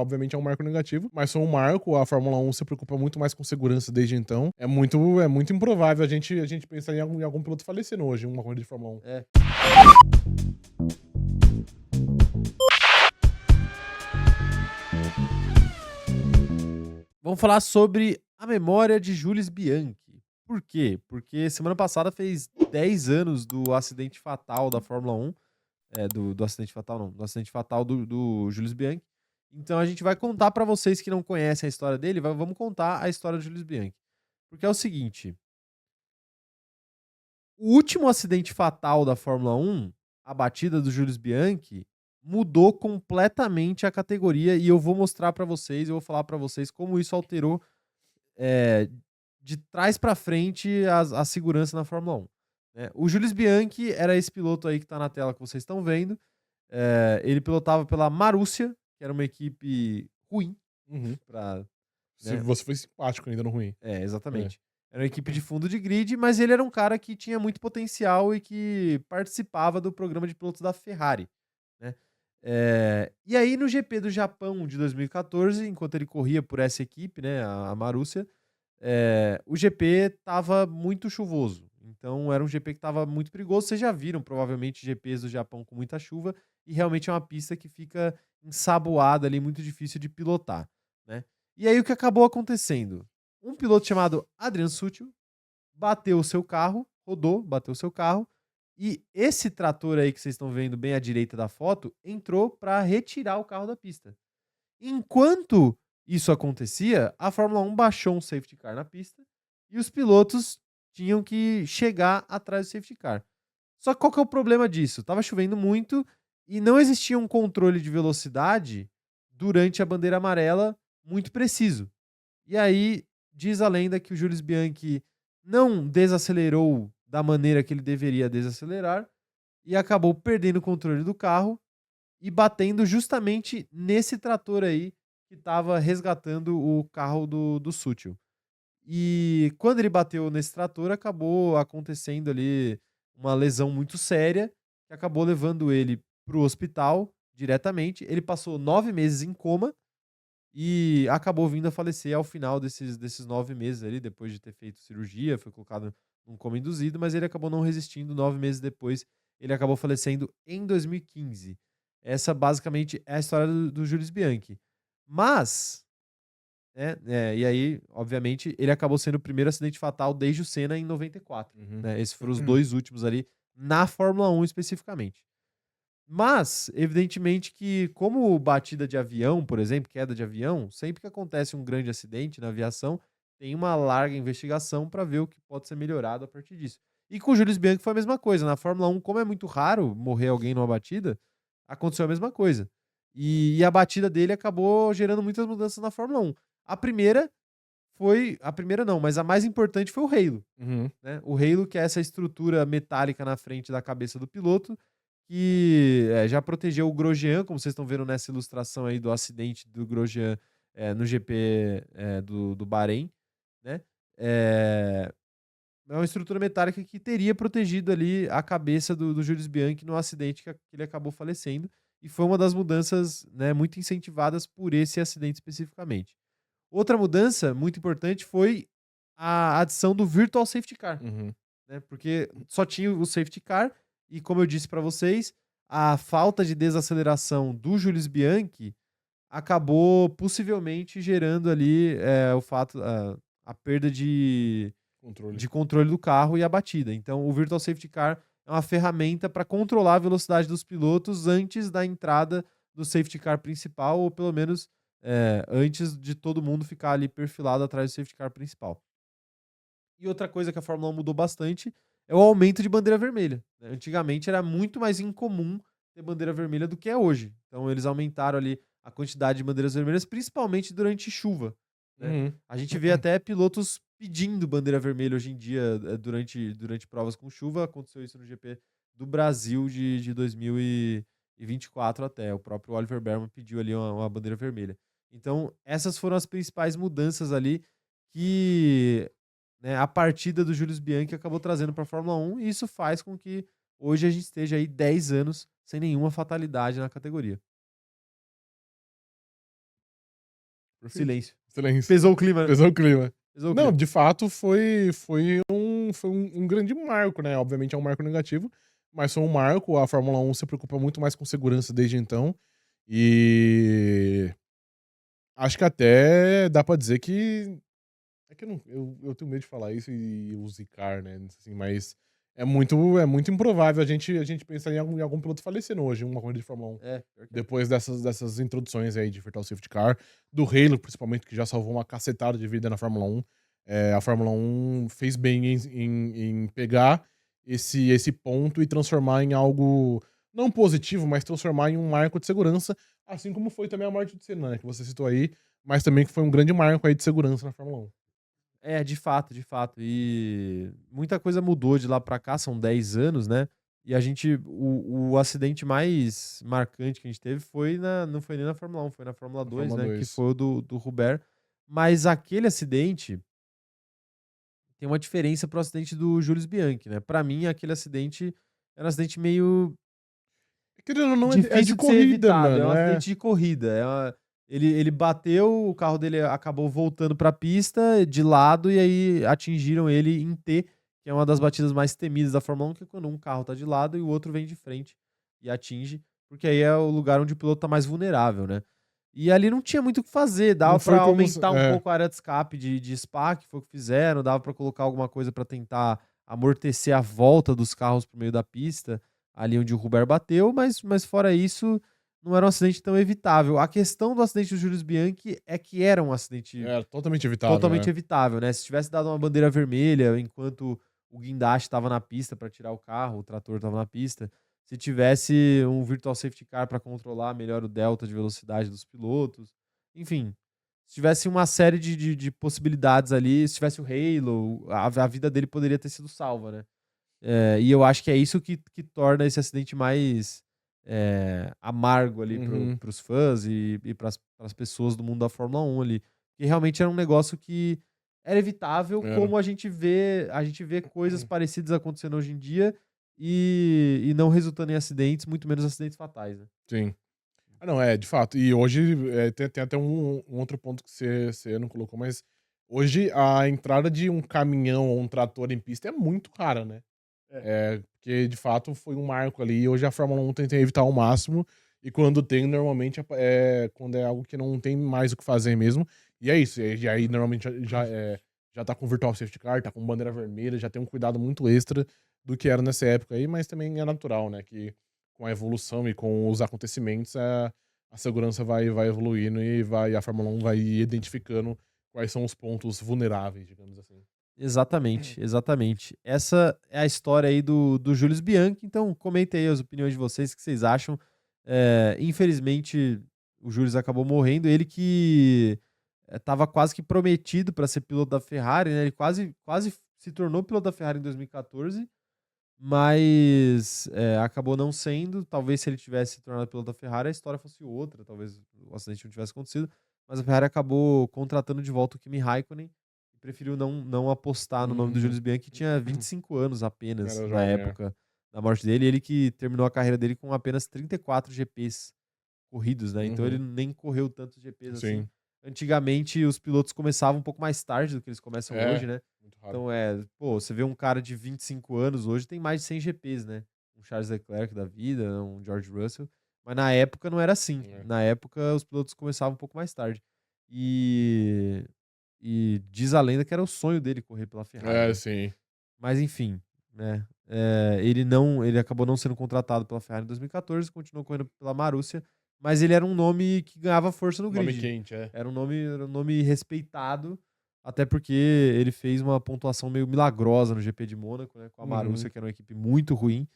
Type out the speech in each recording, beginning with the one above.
obviamente é um marco negativo, mas foi um marco, a Fórmula 1 se preocupa muito mais com segurança desde então. É muito improvável a gente pensar em algum piloto falecendo hoje em uma corrida de Fórmula 1. É. Vamos falar sobre a memória de Jules Bianchi. Por quê? Porque semana passada fez 10 anos do acidente fatal da Fórmula 1. Do acidente fatal, não. Do acidente fatal do Jules Bianchi. Então a gente vai contar pra vocês que não conhecem a história dele, vamos contar a história do Jules Bianchi. Porque é o seguinte: o último acidente fatal da Fórmula 1, a batida do Jules Bianchi, mudou completamente a categoria e eu vou mostrar pra vocês, eu vou falar pra vocês como isso alterou eh, de trás pra frente a segurança na Fórmula 1. Né? O Jules Bianchi era esse piloto aí que tá na tela que vocês estão vendo. Ele pilotava pela Marussia, que era uma equipe ruim, Uhum. pra, Se né? você foi simpático ainda no ruim. É. Exatamente. Era uma equipe de fundo de grid, mas ele era um cara que tinha muito potencial e que participava do programa de pilotos da Ferrari, né? E aí no GP do Japão de 2014, enquanto ele corria por essa equipe, né, a Marussia, o GP estava muito chuvoso. Então era um GP que estava muito perigoso. Vocês já viram provavelmente GPs do Japão com muita chuva e realmente é uma pista que fica ensaboada ali, muito difícil de pilotar, né? E aí o que acabou acontecendo? Um piloto chamado Adrian Sutil bateu o seu carro, rodou, bateu o seu carro, e esse trator aí que vocês estão vendo bem à direita da foto entrou para retirar o carro da pista. Enquanto isso acontecia, a Fórmula 1 baixou um safety car na pista e os pilotos tinham que chegar atrás do safety car. Só que qual que é o problema disso? Tava chovendo muito e não existia um controle de velocidade durante a bandeira amarela muito preciso. E aí diz a lenda que o Jules Bianchi não desacelerou da maneira que ele deveria desacelerar e acabou perdendo o controle do carro e batendo justamente nesse trator aí que estava resgatando o carro do Sutil. E quando ele bateu nesse trator, acabou acontecendo ali uma lesão muito séria, que acabou levando ele para o hospital diretamente. Ele passou 9 meses em coma e acabou vindo a falecer ao final desses 9 meses ali, depois de ter feito cirurgia, foi colocado num coma induzido, mas ele acabou não resistindo. 9 meses depois, ele acabou falecendo em 2015. Essa basicamente é a história do Jules Bianchi. Mas, e aí, obviamente, ele acabou sendo o primeiro acidente fatal desde o Senna em 94. Uhum. Né? Esses foram os dois últimos ali, na Fórmula 1 especificamente. Mas, evidentemente que, como batida de avião, por exemplo, queda de avião, sempre que acontece um grande acidente na aviação, tem uma larga investigação para ver o que pode ser melhorado a partir disso. E com o Jules Bianchi foi a mesma coisa. Na Fórmula 1, como é muito raro morrer alguém numa batida, aconteceu a mesma coisa. E a batida dele acabou gerando muitas mudanças na Fórmula 1. A primeira foi. A primeira não, mas a mais importante foi o halo. Uhum. Né? O halo, que é essa estrutura metálica na frente da cabeça do piloto, que já protegeu o Grosjean, como vocês estão vendo nessa ilustração aí do acidente do Grosjean no GP do Bahrein, né? É uma estrutura metálica que teria protegido ali a cabeça do Jules Bianchi no acidente que ele acabou falecendo, e foi uma das mudanças, né, muito incentivadas por esse acidente especificamente. Outra mudança muito importante foi a adição do Virtual Safety Car, Uhum. né? Porque só tinha o safety car e, como eu disse para vocês, a falta de desaceleração do Jules Bianchi acabou possivelmente gerando ali o fato, a perda Controle. de controle do carro e a batida. Então, o Virtual Safety Car é uma ferramenta para controlar a velocidade dos pilotos antes da entrada do safety car principal, ou pelo menos antes de todo mundo ficar ali perfilado atrás do safety car principal. E outra coisa que a Fórmula 1 mudou bastante é o aumento de bandeira vermelha. Né? Antigamente era muito mais incomum ter bandeira vermelha do que é hoje. Então eles aumentaram ali a quantidade de bandeiras vermelhas, principalmente durante chuva. Né? Uhum. A gente vê até pilotos pedindo bandeira vermelha hoje em dia durante provas com chuva. Aconteceu isso no GP do Brasil de 2024 até. O próprio Oliver Berman pediu ali uma bandeira vermelha. Então essas foram as principais mudanças ali que, né, a partida do Jules Bianchi acabou trazendo para a Fórmula 1, e isso faz com que hoje a gente esteja aí 10 anos sem nenhuma fatalidade na categoria. Perfeito. Silêncio. Silêncio. Pesou o clima, né? Pesou o clima. Pesou o Não, clima. de fato foi um grande marco, né? Obviamente é um marco negativo, mas foi um marco. A Fórmula 1 se preocupa muito mais com segurança desde então. E acho que até dá pra dizer que. É que eu tenho medo de falar isso e o zicar, né? Assim, mas é muito improvável a gente pensar em algum piloto falecendo hoje em uma corrida de Fórmula 1. Pior que é. Depois dessas introduções aí de Virtual Safety Car, do Halo, principalmente, que já salvou uma cacetada de vida na Fórmula 1. A Fórmula 1 fez bem em pegar esse ponto e transformar em algo não positivo, mas transformar em um marco de segurança, assim como foi também a morte do Senna, né, que você citou aí, mas também que foi um grande marco aí de segurança na Fórmula 1. De fato, de fato. E muita coisa mudou de lá pra cá, são 10 anos, né? E a gente. O acidente mais marcante que a gente teve não foi nem na Fórmula 1, foi na Fórmula Na 2, Fórmula né? Que 2. foi o do Hubert. Mas aquele acidente tem uma diferença pro acidente do Jules Bianchi, né? Pra mim, aquele acidente era um acidente meio Querendo ou não, é de difícil de ser corrida, evitado. É um mano. acidente de corrida. Ele bateu, o carro dele acabou voltando pra pista de lado e aí atingiram ele em T, que é uma das batidas mais temidas da Fórmula 1, que é quando um carro tá de lado e o outro vem de frente e atinge, porque aí é o lugar onde o piloto tá mais vulnerável, né? E ali não tinha muito o que fazer, Não dava foi pra como. aumentar um pouco a área de escape de Spa, que foi o que fizeram, dava pra colocar alguma coisa pra tentar amortecer a volta dos carros pro meio da pista, ali onde o Hubert bateu, mas fora isso, não era um acidente tão evitável. A questão do acidente do Jules Bianchi é que era um acidente Era totalmente evitável, totalmente né? evitável, né? Se tivesse dado uma bandeira vermelha enquanto o guindaste estava na pista para tirar o carro, o trator estava na pista, se tivesse um virtual safety car para controlar melhor o delta de velocidade dos pilotos, enfim, se tivesse uma série de possibilidades ali, se tivesse o Halo, a vida dele poderia ter sido salva, né? E eu acho que é isso que torna esse acidente mais amargo ali Uhum. pros fãs e pras pessoas do mundo da Fórmula 1 ali. Que realmente era um negócio que era evitável, Era. como a gente vê coisas parecidas acontecendo hoje em dia e não resultando em acidentes, muito menos acidentes fatais, né? Sim. Não, de fato. E hoje tem até um outro ponto que você não colocou, mas hoje a entrada de um caminhão ou um trator em pista é muito rara, né? Porque de fato foi um marco ali. E hoje a Fórmula 1 tenta evitar ao máximo. E quando tem, normalmente é quando é algo que não tem mais o que fazer mesmo. E é isso. E aí normalmente já tá com virtual safety car, tá com bandeira vermelha, já tem um cuidado muito extra do que era nessa época aí, mas também é natural, né? Que com a evolução e com os acontecimentos, a segurança vai evoluindo e a Fórmula 1 vai identificando quais são os pontos vulneráveis, digamos assim. Exatamente, exatamente. Essa é a história aí do Jules Bianchi. Então, comentem aí as opiniões de vocês, o que vocês acham. Infelizmente, o Jules acabou morrendo. Ele que estava quase que prometido para ser piloto da Ferrari, né? Ele quase se tornou piloto da Ferrari em 2014, mas acabou não sendo. Talvez se ele tivesse se tornado piloto da Ferrari, a história fosse outra. Talvez o acidente não tivesse acontecido. Mas a Ferrari acabou contratando de volta o Kimi Raikkonen e preferiu não apostar no nome do Jules Bianchi, que tinha 25 anos apenas Era na jovem, época da morte dele. Ele que terminou a carreira dele com apenas 34 GPs corridos, né? Então ele Uhum. nem correu tantos GPs assim. Sim. Antigamente os pilotos começavam um pouco mais tarde do que eles começam hoje, né? Muito raro. Então você vê um cara de 25 anos hoje tem mais de 100 GPs, né? Um Charles Leclerc da vida, um George Russell. Mas na época não era assim. Na época os pilotos começavam um pouco mais tarde. E diz a lenda que era o sonho dele correr pela Ferrari, né? Sim. Mas enfim, né? Ele acabou não sendo contratado pela Ferrari em 2014, continuou correndo pela Marussia, mas ele era um nome que ganhava força no Nome grid. quente, Era um nome respeitado, até porque ele fez uma pontuação meio milagrosa no GP de Mônaco, né? Com a Marussia, que era uma equipe muito ruim.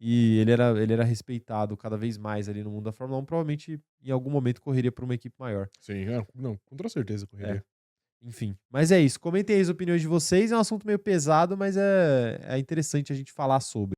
E ele era respeitado cada vez mais ali no mundo da Fórmula 1. Provavelmente, em algum momento, correria por uma equipe maior. Sim, não, com toda certeza correria. Enfim, mas é isso. Comentem aí as opiniões de vocês. É um assunto meio pesado, mas é interessante a gente falar sobre.